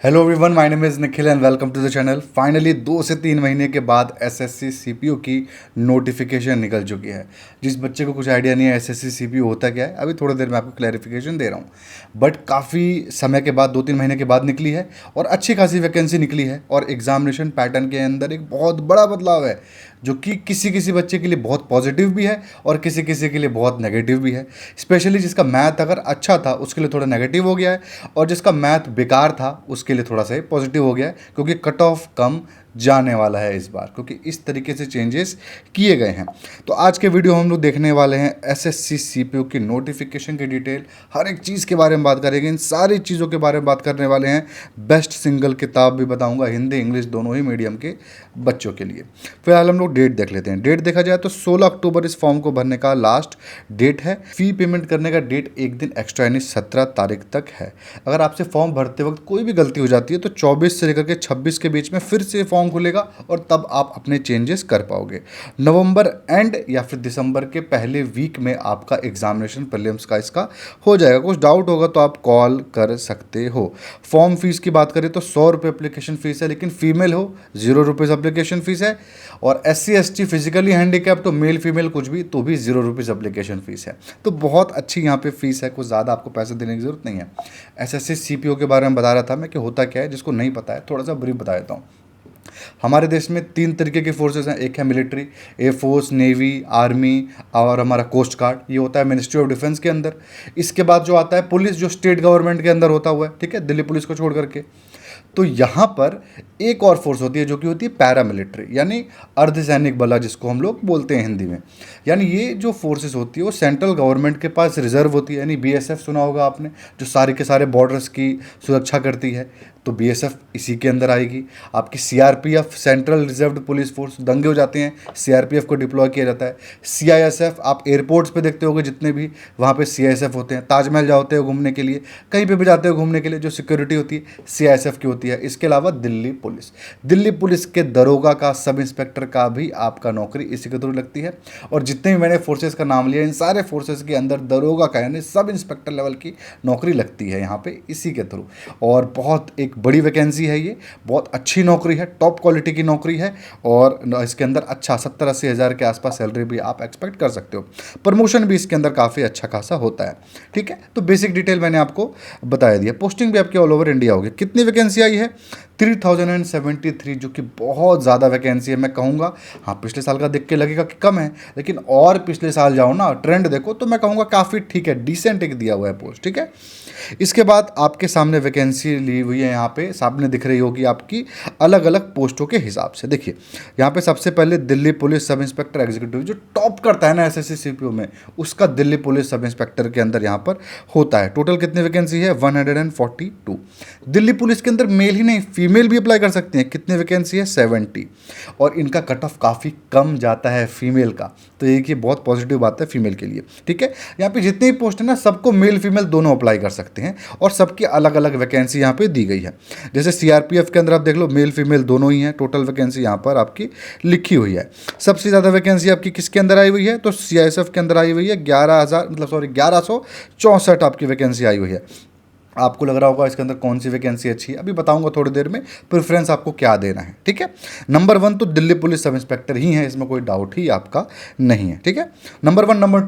Hello everyone, my name is Nikhil and welcome to the channel. Finally 2 से 3 महीने के बाद एसएससी सीपीयू की नोटिफिकेशन निकल चुकी है। जिस बच्चे को कुछ आइडिया नहीं है एसएससी सीपीयू होता क्या है, अभी थोड़ी देर में आपको क्लैरिफिकेशन दे रहा हूँ। बट काफ़ी समय के बाद 2-3 महीने के बाद निकली है और अच्छी खासी वैकेंसी निकली है और एग्जामिनेशन पैटर्न के अंदर एक बहुत बड़ा बदलाव है जो कि किसी किसी बच्चे के लिए बहुत पॉजिटिव भी है और किसी किसी के लिए बहुत नेगेटिव भी है। स्पेशली जिसका मैथ अगर अच्छा था उसके लिए थोड़ा नेगेटिव हो गया है और जिसका मैथ बेकार था उसके लिए थोड़ा सा पॉजिटिव हो गया है, क्योंकि कट ऑफ कम जाने वाला है इस बार, क्योंकि इस तरीके से चेंजेस किए गए हैं। तो आज के वीडियो हम लोग देखने वाले हैं एसएससी सीपीयू की नोटिफिकेशन की डिटेल, हर एक चीज़ के बारे में बात करेंगे, इन सारी चीज़ों के बारे में बात करने वाले हैं। बेस्ट सिंगल किताब भी बताऊंगा, हिंदी इंग्लिश दोनों ही मीडियम के बच्चों के लिए। फिलहाल हम लोग डेट देख लेते हैं। डेट देखा जाए तो 16 अक्टूबर इस फॉर्म को भरने का लास्ट डेट है। फी पेमेंट करने का डेट एक दिन एक्स्ट्रा यानी 17 तारीख तक है। अगर आपसे फॉर्म भरते वक्त कोई भी गलती हो जाती है तो 24 से लेकर के 26 के बीच में फिर से फॉर्म खुलेगा और तब आप अपने चेंजेस कर पाओगे। नवंबर एंड या फिर दिसंबर के पहले वीक में आपका एग्जामिनेशन प्रीलिम्स का इसका हो जाएगा। कुछ डाउट होगा तो आप कॉल कर सकते हो। फॉर्म फीस की बात करें तो 100 रुपये एप्लीकेशन फीस है, लेकिन फीमेल हो 0 रुपीज़ एप्लीकेशन फीस है, और SC ST फिजिकली हैंडीकैप तो मेल फीमेल कुछ भी तो भी 0 रुपीज़ एप्लीकेशन फीस है। तो बहुत अच्छी यहाँ पे फीस है, कुछ ज़्यादा आपको पैसे देने की जरूरत नहीं है। एसएससी सीपीओ के बारे में बता रहा था मैं कि होता क्या है, जिसको नहीं पता है थोड़ा सा ब्रीफ बता देता हूँ। हमारे देश में 3 तरीके की फोर्सेस हैं। एक है मिलिट्री, एयरफोर्स, नेवी, आर्मी और हमारा कोस्ट गार्ड, ये होता है मिनिस्ट्री ऑफ डिफेंस के अंदर। इसके बाद जो आता है पुलिस, जो स्टेट गवर्नमेंट के अंदर होता हुआ है, ठीक है, दिल्ली पुलिस को छोड़ करके। तो यहाँ पर एक और फोर्स होती है जो कि होती है पैरामिलिट्री, यानी अर्धसैनिक बल जिसको हम लोग बोलते हैं हिंदी में। यानी ये जो फोर्सेस होती है वो सेंट्रल गवर्नमेंट के पास रिजर्व होती है, यानी बीएसएफ सुना होगा आपने, जो सारे के सारे बॉर्डर्स की सुरक्षा करती है, तो बीएसएफ इसी के अंदर आएगी। आपकी CRPF, central reserved police force, दंगे हो जाते हैं सीआरपीएफ को डिप्लॉय किया जाता है। सीआईएसएफ, आप एयरपोर्ट्स पे देखते होगे जितने भी वहाँ पे सीआईएसएफ होते हैं। ताजमहल जाते हो घूमने के लिए, कहीं पे भी जाते हो घूमने के लिए, जो सिक्योरिटी होती है सीआईएसएफ की होती है। इसके अलावा दिल्ली पुलिस, दिल्ली पुलिस के दरोगा का, सब इंस्पेक्टर का भी आपका नौकरी इसी के थ्रू लगती है। और जितने भी मैंने फोर्सेस का नाम लिया, इन सारे फोर्सेस के अंदर दरोगा का यानी सब इंस्पेक्टर लेवल की नौकरी लगती है यहाँ पे इसी के थ्रू। और बहुत एक बड़ी वैकेंसी है ये, बहुत अच्छी नौकरी है, टॉप क्वालिटी की नौकरी है, और इसके अंदर अच्छा 70-80 हज़ार के आसपास सैलरी भी आप एक्सपेक्ट कर सकते हो। प्रमोशन भी इसके अंदर काफ़ी अच्छा खासा होता है, ठीक है। तो बेसिक डिटेल मैंने आपको बता दिया। पोस्टिंग भी आपके ऑल ओवर इंडिया होगी। कितनी वैकेंसी आई है? 3073, जो कि बहुत ज़्यादा वैकेंसी है मैं कहूँगा। हाँ, पिछले साल का देख के लगेगा कि कम है, लेकिन और पिछले साल जाओ ना, ट्रेंड देखो, तो मैं कहूँगा काफ़ी ठीक है, डिसेंट एक दिया हुआ है पोस्ट, ठीक है। इसके बाद आपके सामने वैकेंसी ली हुई है, यहाँ पे सामने दिख रही होगी आपकी अलग अलग पोस्टों के हिसाब से। देखिए यहाँ पे सबसे पहले Delhi police sub inspector executive, जो टॉप करता है ना एसएससी सीपीयू में, उसका दिल्ली पुलिस सब इंस्पेक्टर के अंदर यहाँ पर होता है। टोटल कितनी वैकेंसी है? 142। दिल्ली पुलिस के अंदर मेल ही नहीं फीमेल भी अप्लाई कर सकती हैं। कितनी वैकेंसी है? 70। और इनका कट ऑफ काफ़ी कम जाता है फीमेल का, तो ये बहुत पॉजिटिव बात है फीमेल के लिए, ठीक है। यहाँ पे जितनी भी पोस्ट है ना, सबको मेल फीमेल दोनों अप्लाई कर सकते हैं और सबकी अलग अलग वैकेंसी यहाँ पे दी गई है। जैसे सीआरपीएफ के अंदर आप देख लो, मेल फीमेल दोनों ही हैं। टोटल वैकेंसी यहाँ पर आपकी लिखी हुई है। सबसे ज़्यादा वैकेंसी आपकी किसके अंदर आई हुई है? तो सीआईएसएफ के अंदर आई हुई है। 1164 आपकी वैकेंसी आई हुई है। आपको लग रहा होगा इसके अंदर कौन सी वैकेंसी अच्छी है, अभी बताऊंगा थोड़ी देर में प्रेफरेंस आपको क्या देना है, ठीक है। नंबर 1 तो दिल्ली पुलिस सब इंस्पेक्टर ही है, इसमें कोई डाउट ही आपका नहीं है, ठीक है। नंबर 1। नंबर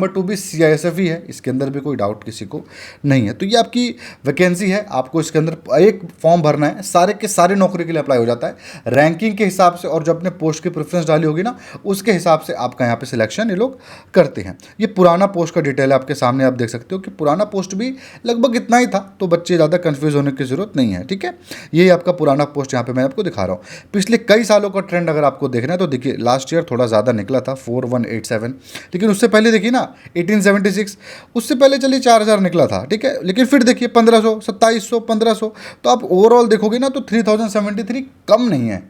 टू भी सीआईएसएफ ही है, इसके अंदर भी कोई डाउट किसी को नहीं है। तो ये आपकी वैकेंसी है। आपको इसके अंदर एक फॉर्म भरना है, सारे के सारे नौकरी के लिए अप्लाई हो जाता है रैंकिंग के हिसाब से, और जो अपने पोस्ट की प्रेफरेंस डाली होगी ना, उसके हिसाब से आपका यहाँ पे सिलेक्शन ये लोग करते हैं। ये पुराना पोस्ट का डिटेल है आपके सामने, आप देख सकते हो कि पुराना पोस्ट भी लगभग इतना ही था, तो बच्चे ज़्यादा कंफ्यूज होने की जरूरत नहीं है, ठीक है। ये आपका पुराना पोस्ट यहाँ पे मैं आपको दिखा रहा हूँ। पिछले कई सालों का ट्रेंड अगर आपको देखना है तो देखिए, लास्ट ईयर थोड़ा ज़्यादा निकला था 4187, लेकिन उससे पहले देखिए ना 1876, उससे पहले चलिए 4000 निकला था, ठीक है। लेकिन फिर देखिए 1500, 2700, 1500, तो आप ओवरऑल देखोगे ना तो 3073 कम नहीं है,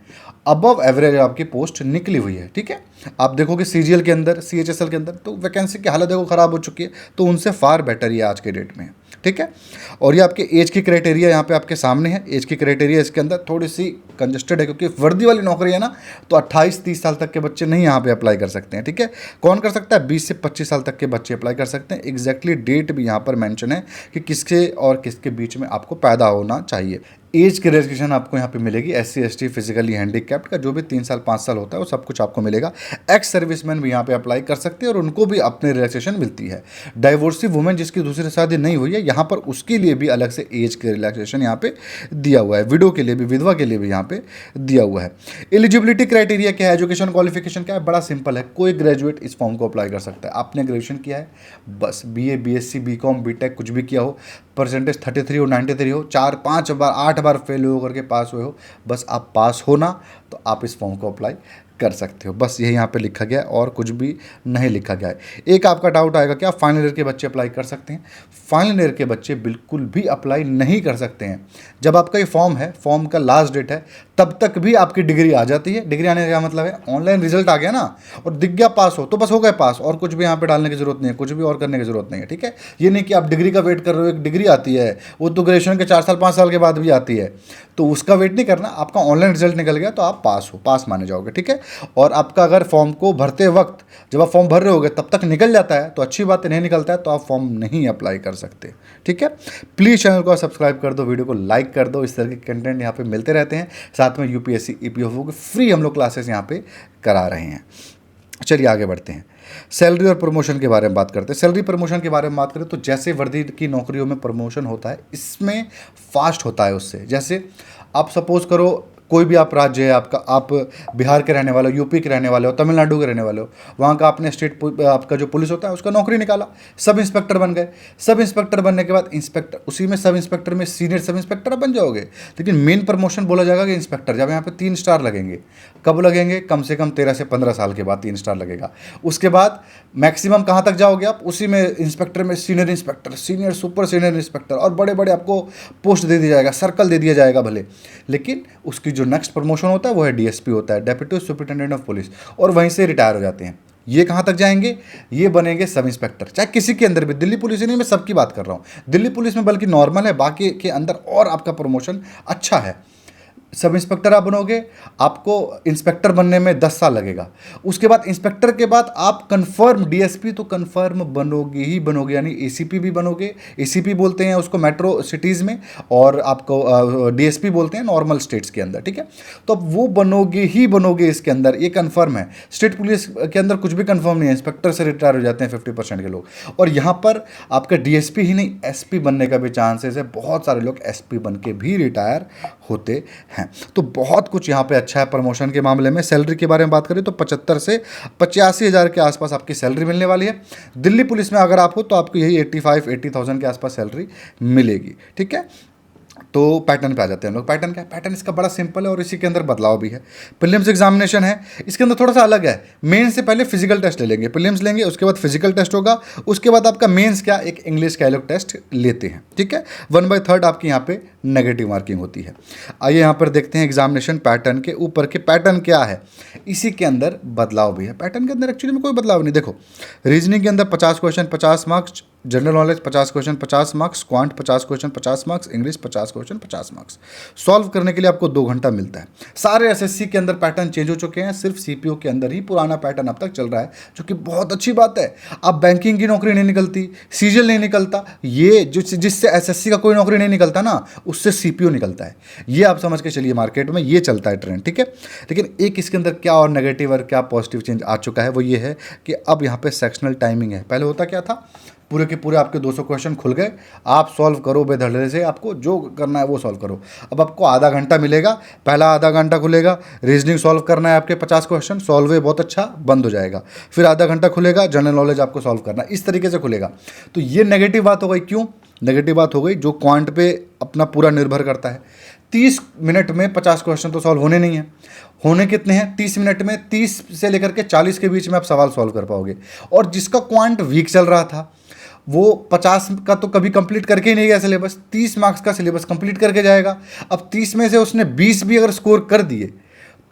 अबव एवरेज आपकी पोस्ट निकली हुई है, ठीक है। आप देखोगे सीजीएल के अंदर, सीएचएसएल के अंदर, तो वैकेंसी की हालत देखो ख़राब हो चुकी है, तो उनसे फार बेटर ये आज के डेट में, ठीक है। और ये आपके एज की क्राइटेरिया यहाँ पे आपके सामने है। एज की क्राइटेरिया इसके अंदर थोड़ी सी कंजस्टेड है, क्योंकि वर्दी वाली नौकरी है ना, तो 28-30 साल तक के बच्चे नहीं यहाँ पे अप्लाई कर सकते हैं, ठीक है। कौन कर सकता है? 20 से 25 साल तक के बच्चे अप्लाई कर सकते हैं। एग्जैक्टली डेट भी यहाँ पर मेंशन है कि किसके और किसके बीच में आपको पैदा होना चाहिए। एज की रिलैक्सेशन आपको यहाँ पे मिलेगी, SC ST फिजिकली हैंडीकैप्ड का जो भी 3 साल 5 साल होता है वो सब कुछ आपको मिलेगा। एक्स सर्विसमैन भी यहाँ पे अप्लाई कर सकते हैं और उनको भी अपने रिलैक्सेशन मिलती है। डाइवोर्सी वुमेन जिसकी दूसरी शादी नहीं हुई है, यहाँ पर उसके लिए भी अलग से एज के रिलैक्सेशन यहाँ पे दिया हुआ है। विडो के लिए भी, विधवा के लिए भी यहाँ पे दिया हुआ है। एलिजिबिलिटी क्राइटेरिया क्या है, एजुकेशन क्वालिफिकेशन क्या है, बड़ा सिंपल है। कोई ग्रेजुएट इस फॉर्म को अप्लाई कर सकता है। आपने ग्रेजुएशन किया है बस, BA BSc BCom BTech कुछ भी किया हो, परसेंटेज 33 हो 93 हो, 4 5 बार 8 बार फेल हो करके पास हुए हो, बस आप पास होना तो आप इस फॉर्म को अप्लाई कर सकते हो। बस यही यहाँ पे लिखा गया है और कुछ भी नहीं लिखा गया है। एक आपका डाउट आएगा, क्या फाइनल ईयर के बच्चे अप्लाई कर सकते हैं? फाइनल ईयर के बच्चे बिल्कुल भी अप्लाई नहीं कर सकते हैं। जब आपका ये फॉर्म है, फॉर्म का लास्ट डेट है, तब तक भी आपकी डिग्री आ जाती है। डिग्री आने का क्या मतलब है, ऑनलाइन रिजल्ट आ गया ना और दिख गया पास हो तो बस हो गए पास, और कुछ भी यहाँ पे डालने की जरूरत नहीं है, कुछ भी और करने की जरूरत नहीं है। ठीक है, ये नहीं कि आप डिग्री का वेट कर रहे हो, एक डिग्री आती है वो तो ग्रेजुएशन के 4 साल 5 साल के बाद भी आती है, तो उसका वेट नहीं करना। आपका ऑनलाइन रिजल्ट निकल गया तो आप पास हो, पास माने जाओगे। ठीक है, और आपका अगर फॉर्म को भरते वक्त जब आप फॉर्म भर रहे होगे तब तक निकल जाता है तो अच्छी बात है, नहीं निकलता है तो आप फॉर्म नहीं अप्लाई कर सकते। ठीक है, प्लीज़ चैनल को सब्सक्राइब कर दो, वीडियो को लाइक कर दो। इस तरह के कंटेंट यहाँ पे मिलते रहते हैं। साथ में UPSC EPFO के फ्री हम लोग क्लासेस यहाँ पे करा रहे हैं। चलिए आगे बढ़ते हैं। सैलरी और प्रमोशन के बारे में बात करते हैं। सैलरी प्रमोशन के बारे में बात करें तो जैसे वर्दी की नौकरियों में प्रमोशन होता है, इसमें फास्ट होता है उससे। जैसे आप सपोज करो कोई भी आप राज्य है आपका, आप बिहार के रहने वाले हो, यूपी के रहने वाले हो, तमिलनाडु के रहने वाले हो, वहाँ का आपने स्टेट आपका जो पुलिस होता है उसका नौकरी निकाला, सब इंस्पेक्टर बन गए। सब इंस्पेक्टर बनने के बाद इंस्पेक्टर, उसी में सब इंस्पेक्टर में सीनियर सब इंस्पेक्टर बन जाओगे। लेकिन मेन प्रमोशन बोला जाएगा कि इंस्पेक्टर, जब यहाँ पे 3 स्टार लगेंगे। कब लगेंगे? कम से कम 13 से 15 साल के बाद 3 स्टार लगेगा। उसके बाद मैक्सिमम कहाँ तक जाओगे आप? उसी में इंस्पेक्टर में senior inspector, senior super senior inspector, और बड़े बड़े आपको पोस्ट दे दिया जाएगा, सर्कल दे दिया जाएगा भले, लेकिन उसकी जो नेक्स्ट प्रमोशन होता है वो है DSP होता है, डेप्यूटी सुपरिटेंडेंट ऑफ पुलिस, और वहीं से रिटायर हो जाते हैं। ये कहाँ तक जाएंगे? ये बनेंगे सब इंस्पेक्टर। चाहे किसी के अंदर भी, दिल्ली पुलिस ही नहीं, मैं सबकी बात कर रहा हूँ। दिल्ली पुलिस में बल्कि नॉर्मल है, बाकी के अंदर और आपका प्रमोशन अच्छा है। सब इंस्पेक्टर आप बनोगे, आपको इंस्पेक्टर बनने में 10 साल लगेगा। उसके बाद इंस्पेक्टर के बाद आप कंफर्म DSP तो कंफर्म बनोगे ही बनोगे, यानी ACP भी बनोगे। ACP बोलते हैं उसको मेट्रो सिटीज़ में, और आपको DSP बोलते हैं नॉर्मल स्टेट्स के अंदर। ठीक है, तो अब वो बनोगे ही बनोगे इसके अंदर, ये कंफर्म है। स्टेट पुलिस के अंदर कुछ भी कंफर्म नहीं है, इंस्पेक्टर से रिटायर हो जाते हैं 50% के लोग। और यहाँ पर आपका DSP ही नहीं, SP बनने का भी चांसेस है। बहुत सारे लोग SP बन के भी रिटायर होते हैं। तो बहुत कुछ यहाँ पे अच्छा है प्रमोशन के मामले में। सैलरी के बारे में बात करें तो 75 से 85 हज़ार के आसपास आपकी सैलरी मिलने वाली है। दिल्ली पुलिस में अगर आप हो तो आपको यही 85-80,000 के आसपास सैलरी मिलेगी। ठीक है, तो पैटर्न पे आ जाते हैं हम लोग। पैटर्न क्या है? पैटर्न इसका बड़ा सिंपल है और इसी के अंदर बदलाव भी है। प्रीलिम्स एग्जामिनेशन है, इसके अंदर थोड़ा सा अलग है। मेंस से पहले फिजिकल टेस्ट ले लेंगे, प्रीलिम्स लेंगे, उसके बाद फिजिकल टेस्ट होगा, उसके बाद आपका मेंस क्या, एक इंग्लिश का लोग टेस्ट लेते हैं। ठीक है, 1/3 आपकी यहाँ पे नेगेटिव मार्किंग होती है। आइए यहाँ पर देखते हैं एग्जामिनेशन पैटर्न के ऊपर के पैटर्न क्या है। इसी के अंदर बदलाव भी है। पैटर्न के अंदर एक्चुअली में कोई बदलाव नहीं। देखो, रीजनिंग के अंदर 50 question 50 marks, general knowledge 50 question 50 marks, quant 50 question 50 marks, English 50 question 50 marks. Solve करने के लिए आपको 2 घंटा मिलता है। सारे SSC के अंदर पैटर्न चेंज हो चुके हैं, सिर्फ CPO के अंदर ही पुराना पैटर्न अब तक चल रहा है, जो कि बहुत अच्छी बात है। अब बैंकिंग की नौकरी नहीं निकलती, सीजीएल नहीं निकलता, ये जो जिससे SSC का कोई नौकरी नहीं निकलता ना, उससे CPO निकलता है। ये आप समझ के चलिए, मार्केट में ये चलता है ट्रेंड। ठीक है, लेकिन एक इसके अंदर क्या और नेगेटिव और क्या पॉजिटिव चेंज आ चुका है, वो ये है कि अब यहाँ पे सेक्शनल टाइमिंग है। पहले होता क्या था, पूरे के पूरे आपके 200 क्वेश्चन खुल गए, आप सॉल्व करो बेधड़े से, आपको जो करना है वो सॉल्व करो। अब आपको आधा घंटा मिलेगा, पहला आधा घंटा खुलेगा, रीजनिंग सॉल्व करना है आपके 50 क्वेश्चन, सॉल्व है बहुत अच्छा, बंद हो जाएगा। फिर आधा घंटा खुलेगा, जनरल नॉलेज आपको सॉल्व करना, इस तरीके से खुलेगा। तो ये नेगेटिव बात हो गई। क्यों नेगेटिव बात हो गई? जो क्वांट पे अपना पूरा निर्भर करता है। 30 मिनट में 50 क्वेश्चन तो सॉल्व होने नहीं है। होने कितने हैं? 30 मिनट में 30 से लेकर के 40 के बीच में आप सवाल सॉल्व कर पाओगे। और जिसका क्वांट वीक चल रहा था वो 50 का तो कभी कंप्लीट करके ही नहीं गया सिलेबस, 30 मार्क्स का सिलेबस कंप्लीट करके जाएगा। अब 30 में से उसने 20 भी अगर स्कोर कर दिए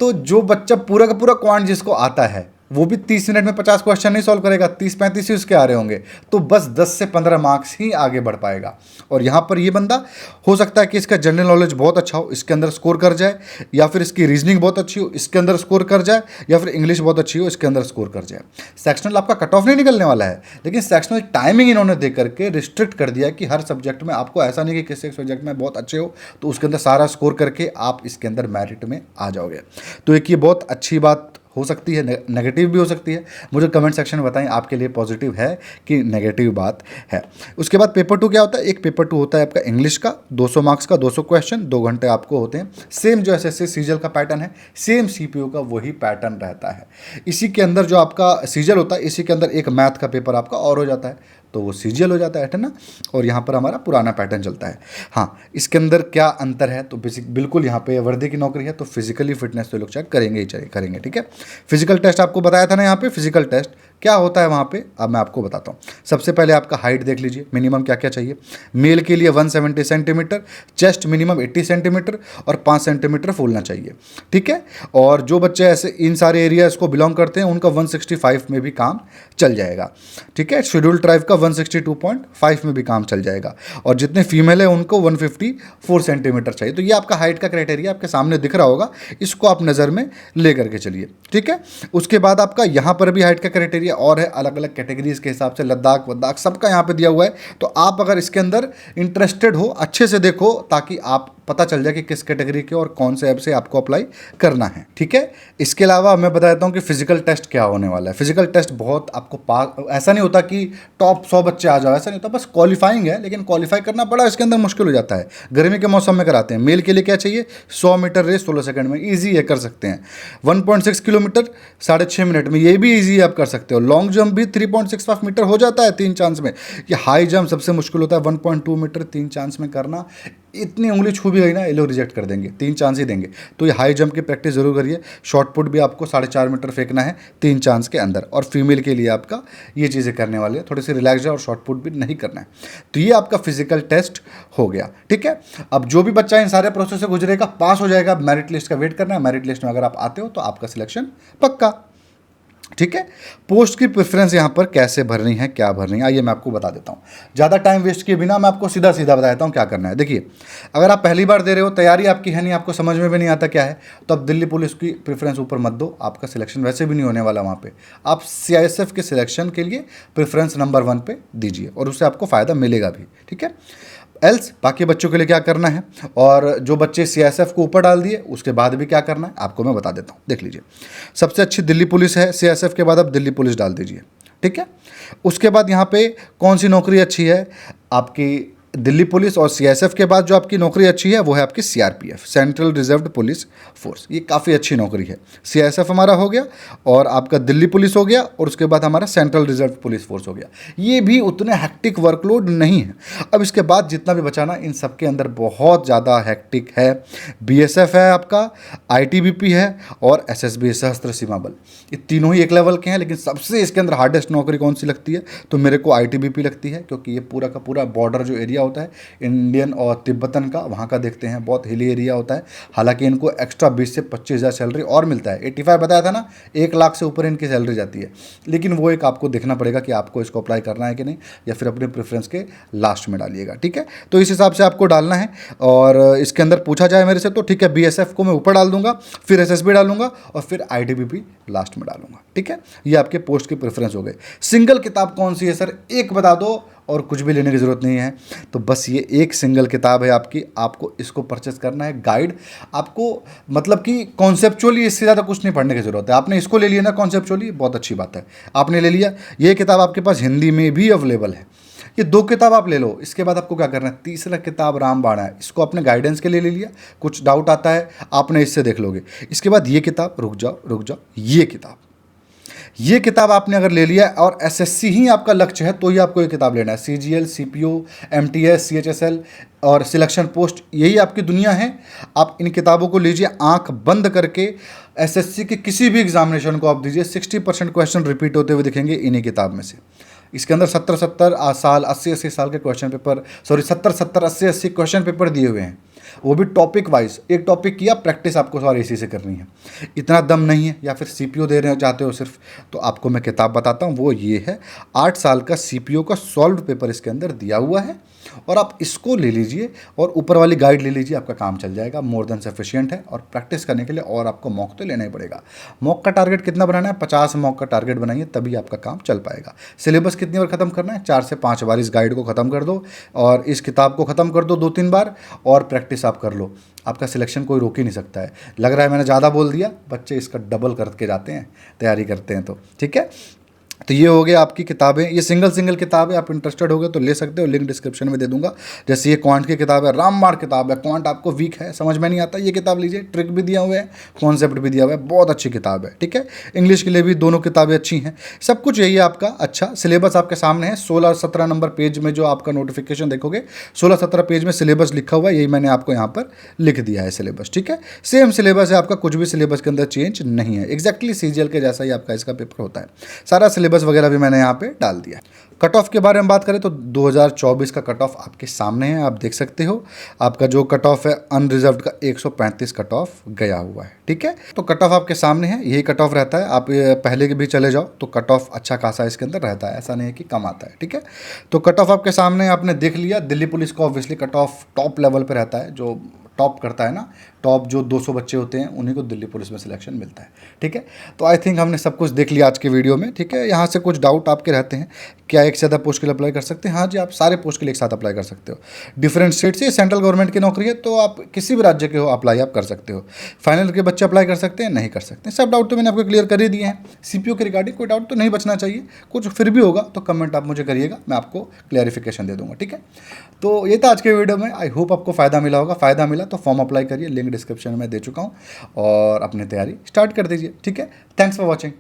तो जो बच्चा पूरा का पूरा क्वांट जिसको आता है वो भी 30 मिनट में 50 क्वेश्चन नहीं सॉल्व करेगा, 30-35 ही उसके आ रहे होंगे, तो बस 10 से 15 मार्क्स ही आगे बढ़ पाएगा। और यहाँ पर ये बंदा हो सकता है कि इसका जनरल नॉलेज बहुत अच्छा हो, इसके अंदर स्कोर कर जाए, या फिर इसकी रीजनिंग बहुत अच्छी हो, इसके अंदर स्कोर कर जाए, या फिर इंग्लिश बहुत अच्छी हो, इसके अंदर स्कोर कर जाए। सेक्शनल आपका कट ऑफ नहीं निकलने वाला है, लेकिन सेक्शनल टाइमिंग इन्होंने दे करके रिस्ट्रिक्ट कर दिया कि हर सब्जेक्ट में आपको ऐसा नहीं कि किसी एक सब्जेक्ट में बहुत अच्छे हो तो उसके अंदर सारा स्कोर करके आप इसके अंदर मेरिट में आ जाओगे। तो एक ये बहुत अच्छी बात हो सकती है, नेगेटिव भी हो सकती है। मुझे कमेंट सेक्शन में बताएं आपके लिए पॉजिटिव है कि नेगेटिव बात है। उसके बाद पेपर 2 क्या होता है? एक पेपर 2 होता है आपका इंग्लिश का, 200 मार्क्स का, 200 क्वेश्चन, 2 घंटे आपको होते हैं। सेम जो एसएससी सीजीएल का पैटर्न है, सेम सीपीयू का वही पैटर्न रहता है। इसी के अंदर जो आपका सीजीएल होता है, इसी के अंदर एक मैथ का पेपर आपका और हो जाता है, तो वो सीजीएल हो जाता है ना। और यहाँ पर हमारा पुराना पैटर्न चलता है। हाँ, इसके अंदर क्या अंतर है? तो बिल्कुल यहाँ पे वर्दी की नौकरी है तो फिजिकली फिटनेस तो लोग चेक करेंगे ही करेंगे, ठीक है। फिजिकल टेस्ट आपको बताया था ना, यहाँ पे फिजिकल टेस्ट क्या होता है वहाँ पे, अब मैं आपको बताता हूँ। सबसे पहले आपका हाइट देख लीजिए, मिनिमम क्या क्या चाहिए। मेल के लिए 170 सेंटीमीटर, चेस्ट मिनिमम 80 सेंटीमीटर और 5 सेंटीमीटर फूलना चाहिए, ठीक है। और जो बच्चे ऐसे इन सारे एरियाज को बिलोंग करते हैं उनका 165 में भी काम चल जाएगा, ठीक है। शेड्यूल ट्राइब का 162.5 में भी काम चल जाएगा। और जितने फीमेल है उनको 154 सेंटीमीटर चाहिए। तो ये आपका हाइट का क्राइटेरिया आपके सामने दिख रहा होगा, इसको आप नज़र में ले करके चलिए, ठीक है। उसके बाद आपका यहाँ पर भी हाइट का क्राइटेरिया और है, अलग अलग कैटेगरीज के हिसाब से, लद्दाख वद्दाख सबका यहाँ पे दिया हुआ है। तो आप अगर इसके अंदर इंटरेस्टेड हो, अच्छे से देखो ताकि आप पता चल जाए कि किस कैटेगरी के और कौन से ऐप से आपको अप्लाई करना है, ठीक है। इसके अलावा मैं बता देता हूँ कि फिजिकल टेस्ट क्या होने वाला है। फिजिकल टेस्ट बहुत आपको ऐसा नहीं होता कि टॉप 100 बच्चे आ जाओ, ऐसा नहीं होता, बस क्वालिफाइंग है, लेकिन क्वालिफाई करना बड़ा इसके अंदर मुश्किल हो जाता है। गर्मी के मौसम में कराते हैं। मेल के लिए क्या चाहिए? 100 मीटर रेस 16 सेकंड में, ईजी है, कर सकते हैं। 1.6 किलोमीटर 6.5 मिनट में, ये भी ईजी आप कर सकते हो। लॉन्ग जंप भी 3.65 मीटर हो जाता है 3 चांस में। ये हाई जंप सबसे मुश्किल होता है, 1.2 मीटर 3 चांस में करना। इतनी उंगली छू भी गई ना, ये लोग रिजेक्ट कर देंगे, 3 चांस ही देंगे। तो ये हाई जंप की प्रैक्टिस जरूर करिए। शॉर्ट पुट भी आपको 4.5 मीटर फेंकना है 3 चांस के अंदर। और फीमेल के लिए आपका ये चीज़ें करने वाली है, थोड़ी सी रिलैक्स है और शॉर्ट पुट भी नहीं करना है। तो ये आपका फिजिकल टेस्ट हो गया, ठीक है। अब जो भी बच्चा इन सारे प्रोसेस से गुजरेगा, पास हो जाएगा। मेरिट लिस्ट का वेट करना है, मेरिट लिस्ट में अगर आप आते हो तो आपका सिलेक्शन पक्का, ठीक है। पोस्ट की प्रेफरेंस यहाँ पर कैसे भरनी है, क्या भरनी है, आइए मैं आपको बता देता हूँ। ज़्यादा टाइम वेस्ट किए बिना मैं आपको सीधा सीधा बता देता हूँ क्या करना है। देखिए, अगर आप पहली बार दे रहे हो, तैयारी आपकी है नहीं, आपको समझ में भी नहीं आता क्या है, तो अब दिल्ली पुलिस की प्रेफरेंस ऊपर मत दो, आपका सिलेक्शन वैसे भी नहीं होने वाला वहाँ पे। आप CISF के सिलेक्शन के लिए प्रेफरेंस नंबर 1 पे दीजिए और उससे आपको फ़ायदा मिलेगा भी, ठीक है। एल्स बाकी बच्चों के लिए क्या करना है, और जो बच्चे CISF को ऊपर डाल दिए उसके बाद भी क्या करना है आपको मैं बता देता हूँ। देख लीजिए, सबसे अच्छी दिल्ली पुलिस है, CISF के बाद आप दिल्ली पुलिस डाल दीजिए, ठीक है। उसके बाद यहाँ पे कौन सी नौकरी अच्छी है आपकी? दिल्ली पुलिस और CISF के बाद जो आपकी नौकरी अच्छी है वो है आपकी CRPF, central reserved police force. ये काफ़ी अच्छी नौकरी है। CISF हमारा हो गया और आपका दिल्ली पुलिस हो गया, और उसके बाद हमारा सेंट्रल रिजर्व पुलिस फोर्स हो गया। ये भी उतने हेक्टिक वर्कलोड नहीं है। अब इसके बाद जितना भी बचा ना, इन सब के अंदर बहुत ज़्यादा हेक्टिक है। BSF है आपका, ITBP है और SSB सशस्त्र सीमा बल। ये तीनों ही एक लेवल के हैं, लेकिन सबसे इसके अंदर हार्डेस्ट नौकरी कौन सी लगती है? तो मेरे को ITBP लगती है, क्योंकि ये पूरा का पूरा बॉर्डर जो एरिया होता है इंडियन और तिब्बतन का, वहाँ का देखते हैं, बहुत हिली एरिया होता है। हालांकि इनको एक्स्ट्रा 20 से 25 हज़ार सैलरी और मिलता है। 85 बताया था ना, 1 लाख से ऊपर इनकी सैलरी जाती है, लेकिन वो एक आपको देखना पड़ेगा कि आपको इसको अप्लाई करना है कि नहीं, या फिर अपने प्रेफरेंस के लास्ट में डालिएगा, ठीक है। तो इस हिसाब से आपको डालना है। और इसके अंदर पूछा जाए मेरे से तो ठीक है, BSF को मैं ऊपर डाल दूंगा, फिर SSB डालूंगा और फिर ITBP लास्ट में डालूंगा, ठीक है। ये आपके पोस्ट की प्रेफरेंस हो गए। सिंगल किताब कौन सी है सर? एक बता दो और कुछ भी लेने की ज़रूरत नहीं है। तो बस ये एक सिंगल किताब है आपकी, आपको इसको परचेस करना है। गाइड आपको, मतलब कि कॉन्सेप्चुअली इससे ज़्यादा कुछ नहीं पढ़ने की ज़रूरत है। आपने इसको ले लिया ना कॉन्सेप्चुअली, बहुत अच्छी बात है, आपने ले लिया। ये किताब आपके पास हिंदी में भी अवेलेबल है। ये 2 किताब आप ले लो। इसके बाद आपको क्या करना है? तीसरा किताब रामबाण है, इसको अपने गाइडेंस के लिए ले लिया। कुछ डाउट आता है आपने इससे देख लोगे। इसके बाद ये किताब, रुक जाओ, ये किताब आपने अगर ले लिया और SSC ही आपका लक्ष्य है तो ही आपको ये किताब लेना है। CGL, CPO, MTS, CHSL और सिलेक्शन पोस्ट, यही आपकी दुनिया है। आप इन किताबों को लीजिए, आंख बंद करके SSC के किसी भी एग्जामिनेशन को आप दीजिए, 60% क्वेश्चन रिपीट होते हुए दिखेंगे इन्हीं किताब में से। इसके अंदर 70-70 साल, 80-80 साल के क्वेश्चन पेपर, 70-70, 80-80 क्वेश्चन पेपर दिए हुए हैं। वो भी टॉपिक वाइज। एक टॉपिक किया, प्रैक्टिस आपको सारी इसी से करनी है। इतना दम नहीं है या फिर सीपीओ दे रहे चाहते हो सिर्फ, तो आपको मैं किताब बताता हूँ, वो ये है 8 साल का सीपीओ का सॉल्व पेपर इसके अंदर दिया हुआ है, और आप इसको ले लीजिए और ऊपर वाली गाइड ले लीजिए, आपका काम चल जाएगा, मोर देन सफिशिएंट है। और प्रैक्टिस करने के लिए और आपको मॉक तो लेना ही पड़ेगा। मॉक का टारगेट कितना बनाना है? 50 मॉक का टारगेट बनाइए, तभी आपका काम चल पाएगा। सिलेबस कितनी बार खत्म करना है? 4 से 5 बार इस गाइड को ख़त्म कर दो और इस किताब को ख़त्म कर दो 2-3 बार, और प्रैक्टिस आप कर लो। आपका सिलेक्शन कोई रोक ही नहीं सकता है। लग रहा है मैंने ज़्यादा बोल दिया, बच्चे इसका डबल करके जाते हैं, तैयारी करते हैं तो ठीक है। तो ये हो गया आपकी किताबें, ये सिंगल किताब है, आप इंटरेस्टेड हो गए तो ले सकते हो, लिंक डिस्क्रिप्शन में दे दूंगा। जैसे ये क्वांट की किताब है, रामबाण किताब है, क्वांट आपको वीक है, समझ में नहीं आता, ये किताब लीजिए, ट्रिक भी दिया हुआ है, कॉन्सेप्ट भी दिया हुआ है, बहुत अच्छी किताब है, ठीक है। इंग्लिश के लिए भी दोनों किताबें अच्छी हैं, सब कुछ यही है आपका। अच्छा, सिलेबस आपके सामने है, 16-17 नंबर पेज में जो आपका नोटिफिकेशन देखोगे, 16-17 पेज में सिलेबस लिखा हुआ है, यही मैंने आपको यहाँ पर लिख दिया है सिलेबस, ठीक है। सेम सिलेबस है आपका, कुछ भी सिलेबस के अंदर चेंज नहीं है, एग्जैक्टली सीजीएल के जैसा ही आपका इसका पेपर होता है। सारा सिलेबस वगैरह भी मैंने यहाँ पे डाल दिया। कट ऑफ के बारे में बात करें तो 2024 का कट ऑफ आपके सामने है, आप देख सकते हो। आपका जो कट ऑफ है अनरिजर्व्ड का 135 कट ऑफ गया हुआ है, ठीक है। तो कट ऑफ आपके सामने है, यही कट ऑफ रहता है। आप पहले के भी चले जाओ तो कट ऑफ अच्छा खासा इसके अंदर रहता है, ऐसा नहीं है कि कम आता है, ठीक है। तो कट ऑफ आपके सामने आपने देख लिया। दिल्ली पुलिस का obviously cut off top level पर रहता है, जो टॉप करता है ना, टॉप जो 200 बच्चे होते हैं उन्हीं को दिल्ली पुलिस में सिलेक्शन मिलता है, ठीक है। तो आई थिंक हमने सब कुछ देख लिया आज के वीडियो में, ठीक है। यहाँ से कुछ डाउट आपके रहते हैं, क्या एक से ज़्यादा पोस्ट के लिए अप्लाई कर सकते हैं? हाँ जी, आप सारे पोस्ट के लिए एक साथ अप्लाई कर सकते हो। डिफरेंट स्टेट से सेंट्रल गवर्नमेंट की नौकरी है, तो आप किसी भी राज्य के हो अप्लाई आप कर सकते हो। फाइनल के बच्चे अप्लाई कर सकते हैं, नहीं कर सकते। सब डाउट तो मैंने आपको क्लियर कर ही दिए हैं। सीपीओ के रिगार्डिंग कोई डाउट तो नहीं बचना चाहिए, कुछ फिर भी होगा तो कमेंट आप मुझे करिएगा, मैं आपको क्लैरिफिकेशन दे दूंगा, ठीक है। तो ये था आज के वीडियो में, आई होप आपको फ़ायदा मिला होगा। फ़ायदा मिला तो फॉर्म अप्लाई करिए, लिंक डिस्क्रिप्शन में दे चुका हूँ, और अपनी तैयारी स्टार्ट कर दीजिए, ठीक है। Thanks for watching.